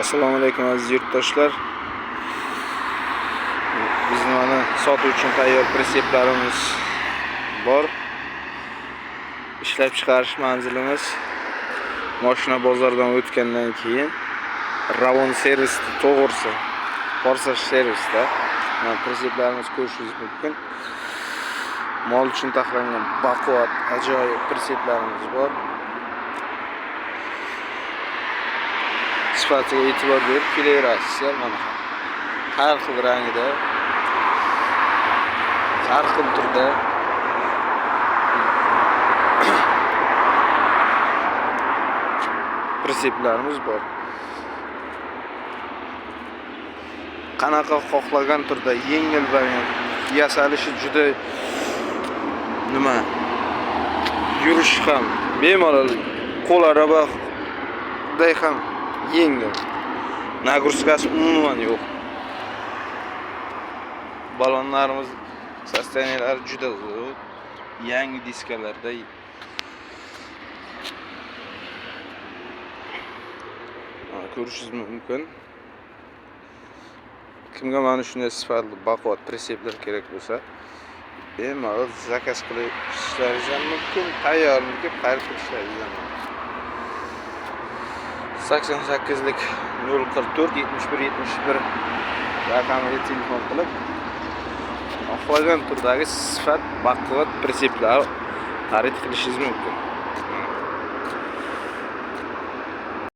Assalomu alaykum aziz yurtdoshlar. Bizning mana sotuv uchun tayyor pritseplarimiz bor. Ishlab chiqarish manzilimiz mashina bozordan o'tgandan keyin Ravon servis to'g'risi Forsaj servisda mana pritseplarimiz ko'rishingiz mumkin. Mol uchun taxlangan baquvvat ajoyib pritseplarimiz bor. Sifatiga e'tibor berib kelaverasizlar. Mana har xil rangda, har xil turda pritseplarimiz bor. Qanaqa xohlagan turda yengil va yasalishi juda yurish ham bemalol qo'l arabada ham yengil. Nagruskasi umuman yo'q. Balonlarimiz sosteniyalari juda zo'r. Yangi diskalarda ko'rishingiz mumkin. Kimga mana shunday sifatli baquvvat pritseplar kerak bo'lsa, bemalol zakaz qilib ishlaringiz ham mumkin, tayyorlikka xarid qilishingiz ham mumkin. 88lik 044 71 71 raqamiga telefon qilib, xohlagan turdagi sifat baquvvat pritseplar xarid qilishingiz mumkin.